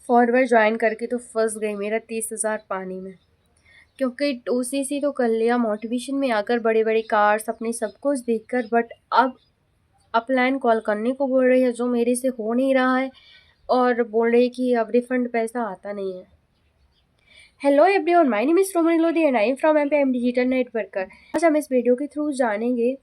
Forward join करके तो फंस गई मेरा 30,000 पानी में, क्योंकि ओसीसी तो कर लिया, मोटिवेशन में आकर बड़े बड़े कार्स अपने सब कुछ देखकर, बट अब अपलाइन कॉल करने को बोल रही है जो मेरे से हो नहीं रहा है, और बोल रही है कि अब रिफंड पैसा आता नहीं है। Hello everyone, my name is Roman Lodhi and I am from MPM digital networker. आज हम इस वीडियो के थ्रू जानेंगे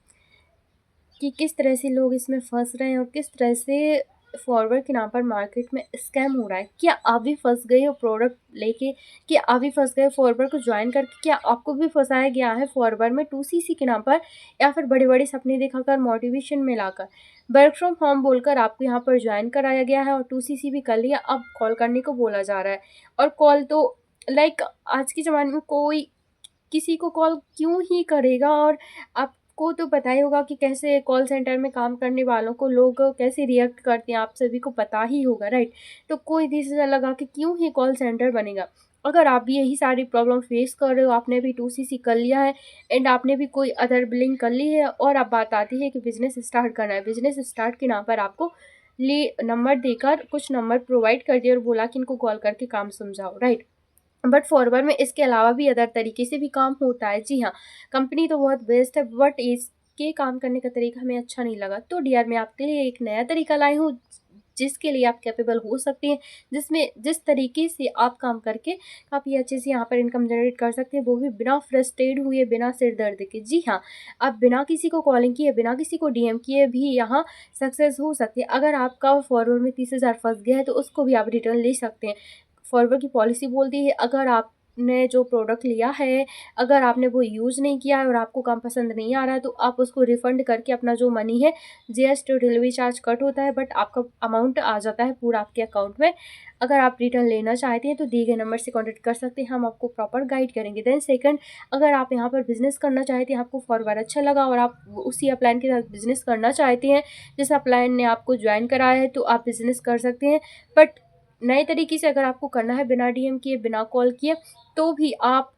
कि किस तरह से लोग इसमें फंस रहे हैं और किस तरह से फॉरवर्ड के नाम पर मार्केट में स्कैम हो रहा है। क्या आप भी फंस गए हो प्रोडक्ट लेके? क्या आप भी फंस गए फॉरवर्ड को ज्वाइन करके? क्या आपको भी फंसाया गया है फॉरवर्ड में 2cc के नाम पर, या फिर बड़े बड़े सपने दिखाकर मोटिवेशन में लाकर वर्क फ्रॉम होम बोलकर आपको यहाँ पर ज्वाइन कराया गया है और 2cc भी कर लिया, अब कॉल करने को बोला जा रहा है। और कॉल तो आज के ज़माने में कोई किसी को कॉल क्यों ही करेगा। और आपको तो पता ही होगा कि कैसे कॉल सेंटर में काम करने वालों को लोग कैसे रिएक्ट करते हैं, आप सभी को पता ही होगा, राइट। तो कोई डिसीजन लगा के क्यों ही कॉल सेंटर बनेगा। अगर आप भी यही सारी प्रॉब्लम फेस कर रहे हो, आपने भी 2cc कर लिया है एंड आपने भी कोई अदर बिलिंग कर ली है, और अब बात आती है कि बिजनेस स्टार्ट करना है, बिजनेस स्टार्ट के नाम पर आपको नंबर देकर कुछ नंबर प्रोवाइड कर दिए और बोला कि इनको कॉल करके काम समझाओ, राइट। बट फॉरवर्ड में इसके अलावा भी अदर तरीके से भी काम होता है। जी हाँ, कंपनी तो बहुत बेस्ट है, बट इसके काम करने का तरीका हमें अच्छा नहीं लगा। तो डियर, मैं आपके लिए एक नया तरीका लाई हूँ जिसके लिए आप कैपेबल हो सकते हैं, जिसमें जिस तरीके से आप काम करके काफ़ी अच्छे से यहाँ पर इनकम जनरेट कर सकते हैं, वो भी बिना फ्रस्ट्रेट हुए, बिना सिर दर्द के। जी हाँ, आप बिना किसी को कॉलिंग किए, बिना किसी को डीएम किए भी यहाँ सक्सेस हो सकती है। अगर आपका फॉरवर्ड में 30,000 फंस गया है तो उसको भी आप रिटर्न ले सकते हैं। फॉरवर्ड की पॉलिसी बोलती है, अगर आपने जो प्रोडक्ट लिया है, अगर आपने वो यूज़ नहीं किया है और आपको काम पसंद नहीं आ रहा है, तो आप उसको रिफ़ंड करके अपना जो मनी है, जीएसटी और डिलीवरी चार्ज कट होता है, बट आपका अमाउंट आ जाता है पूरा आपके अकाउंट में। अगर आप रिटर्न लेना चाहते हैं तो दिए गए नंबर से कॉन्टैक्ट कर सकते हैं, हम आपको प्रॉपर गाइड करेंगे। देन सेकंड, अगर आप यहाँ पर बिज़नेस करना चाहते हैं, आपको फॉरवर्ड अच्छा लगा और आप उसी अपलाइन के साथ बिज़नेस करना चाहते हैं, जिस अपलाइन ने आपको ज्वाइन कराया है, तो आप बिज़नेस कर सकते हैं। बट नए तरीके से अगर आपको करना है, बिना डीएम किए, बिना कॉल किए, तो भी आप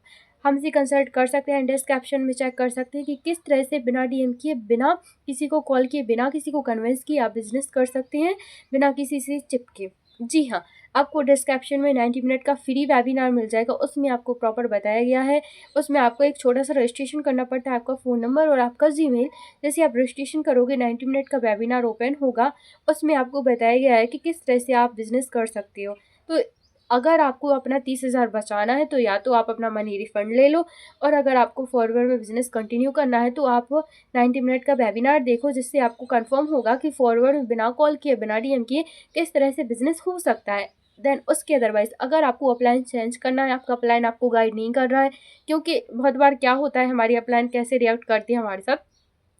हमसे कंसल्ट कर सकते हैं। डिस्क्रिप्शन में चेक कर सकते हैं कि किस तरह से बिना डीएम किए, बिना किसी को कॉल किए, बिना किसी को कन्विंस किए आप बिज़नेस कर सकते हैं, बिना किसी से चिपके। जी हाँ, आपको डिस्क्रिप्शन में 90 मिनट का फ्री वेबिनार मिल जाएगा, उसमें आपको प्रॉपर बताया गया है। उसमें आपको एक छोटा-सा रजिस्ट्रेशन करना पड़ता है, आपका फ़ोन नंबर और आपका जीमेल। जैसे आप रजिस्ट्रेशन करोगे, 90 मिनट का वेबिनार ओपन होगा, उसमें आपको बताया गया है कि किस तरह से आप बिज़नेस कर सकते हो। तो अगर आपको अपना 30,000 बचाना है, तो या तो आप अपना मनी रिफ़ंड ले लो, और अगर आपको फॉरवर्ड में बिज़नेस कंटिन्यू करना है, तो आप 90 मिनट का वेबिनार देखो, जिससे आपको कंफर्म होगा कि फॉरवर्ड में बिना कॉल किए, बिना डीएम किए किस तरह से बिज़नेस हो सकता है। देन उसके अदरवाइज़ अगर आपको अपलाइन चेंज करना है, आपका अपलाइन आपको गाइड नहीं कर रहा है, क्योंकि बहुत बार क्या होता है, हमारी अपलाइन कैसे रिएक्ट करती है हमारे साथ,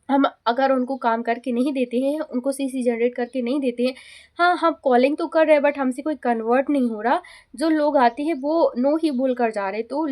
हम अगर उनको काम करके नहीं देते हैं, उनको सीसी जनरेट करके नहीं देते हैं, हाँ, हम कॉलिंग तो कर रहे हैं बट हमसे कोई कन्वर्ट नहीं हो रहा, जो लोग आते हैं वो नो ही बोल कर जा रहे हैं, तो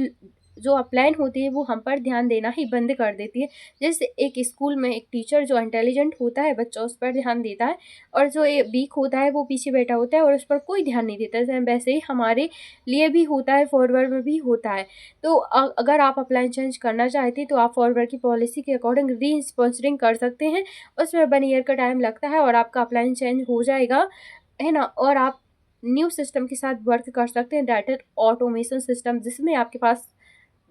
जो अपलाइन होती है वो हम पर ध्यान देना ही बंद कर देती है। जैसे एक स्कूल में एक टीचर जो इंटेलिजेंट होता है, बच्चा उस पर ध्यान देता है, और जो ये वीक होता है वो पीछे बैठा होता है और उस पर कोई ध्यान नहीं देता है। वैसे ही हमारे लिए भी होता है, फॉरवर्ड में भी होता है। तो अगर आप अपलाइन चेंज करना चाहते हैं, तो आप फॉरवर्ड की पॉलिसी के अकॉर्डिंग री-स्पॉन्सरिंग कर सकते हैं। उसमें 1 ईयर का टाइम लगता है और आपका अपलाइन चेंज हो जाएगा, है ना? और आप न्यू सिस्टम के साथ वर्क कर सकते हैं, दैट इज़ ऑटोमेशन सिस्टम, जिसमें आपके पास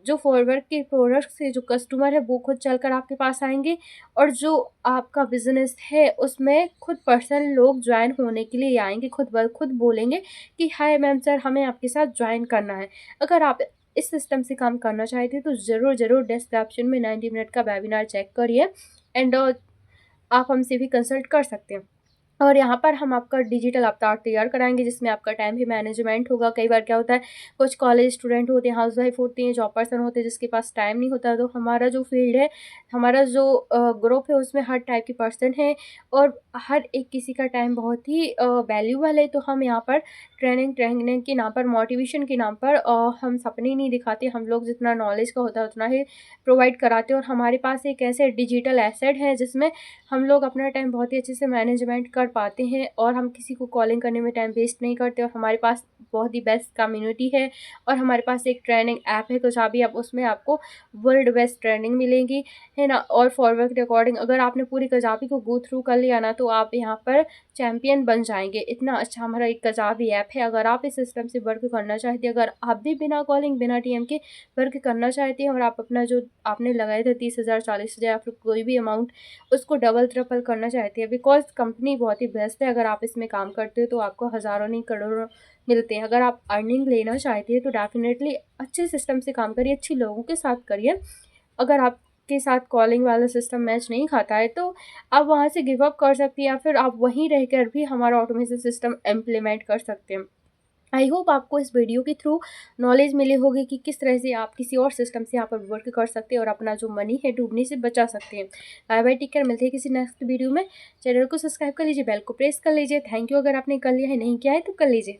जो फॉरवर्ड के प्रोडक्ट से जो कस्टमर है वो खुद चलकर आपके पास आएँगे, और जो आपका बिज़नेस है उसमें खुद पर्सन लोग जॉइन होने के लिए आएँगे, खुद ब खुद बोलेंगे कि हाय मैम, सर हमें आपके साथ जॉइन करना है। अगर आप इस सिस्टम से काम करना चाहते हैं तो ज़रूर डिस्क्रिप्शन में 90 मिनट का वेबिनार चेक करिए, एंड आप हमसे भी कंसल्ट कर सकते हैं। और यहाँ पर हम आपका डिजिटल अवतार तैयार कराएँगे, जिसमें आपका टाइम भी मैनेजमेंट होगा। कई बार क्या होता है, कुछ कॉलेज स्टूडेंट होते हैं, हाउसवाइफ होती हैं, जॉब पर्सन होते हैं, जिसके पास टाइम नहीं होता। तो हमारा जो फील्ड है, हमारा जो ग्रुप है, उसमें हर टाइप के पर्सन हैं, और हर एक किसी का टाइम बहुत ही वैल्यूबल है। तो हम यहाँ पर ट्रेनिंग ट्रेनिंग के नाम पर, मोटिवेशन के नाम पर हम सपने नहीं दिखाते, हम लोग जितना नॉलेज का होता है उतना ही प्रोवाइड कराते हैं। और हमारे पास एक ऐसे डिजिटल एसेट है जिसमें हम लोग अपना टाइम बहुत ही अच्छे से मैनेजमेंट कर पाते हैं और हम किसी को कॉलिंग करने में टाइम वेस्ट नहीं करते और हमारे पास बहुत ही बेस्ट कम्युनिटी है और हमारे पास एक ट्रेनिंग ऐप है काजाबी ऐप, उसमें आपको वर्ल्ड बेस्ट ट्रेनिंग मिलेंगी, है ना। और फॉरवर्ड रिकॉर्डिंग अगर आपने पूरी काजाबी को गो थ्रू कर लिया ना तो आप यहाँ पर चैम्पियन बन जाएंगे। इतना अच्छा हमारा एक काजाबी ऐप है। अगर आप इस सिस्टम से वर्क करना चाहते हैं, अगर आप भी बिना कॉलिंग बिना टीएम के वर्क करना चाहते हैं और आप अपना जो आपने लगाए थे 30,000 40,000 या फिर कोई भी अमाउंट उसको डबल ट्रिपल करना चाहते हैं, बिकॉज कंपनी बहुत ही बेस्ट है। अगर आप इसमें काम करते हो तो आपको हज़ारों नहीं करोड़ों मिलते हैं। अगर आप अर्निंग लेना चाहते हैं तो डेफिनेटली अच्छे सिस्टम से काम करिए, अच्छे लोगों के साथ करिए। अगर आपके साथ कॉलिंग वाला सिस्टम मैच नहीं खाता है तो आप वहाँ से गिव अप कर सकती हैं या फिर आप वहीं रहकर भी हमारा ऑटोमेशन सिस्टम इम्प्लीमेंट कर सकते हैं। आई होप आपको इस वीडियो के थ्रू नॉलेज मिली होगी कि किस तरह से आप किसी और सिस्टम से यहाँ पर वर्क कर सकते हैं और अपना जो मनी है डूबने से बचा सकते हैं। बाय बाय, टेक केयर, मिलते हैं किसी नेक्स्ट वीडियो में। चैनल को सब्सक्राइब कर लीजिए, बेल को प्रेस कर लीजिए। Thank you. अगर आपने कर लिया है, नहीं किया है तो कर लीजिए।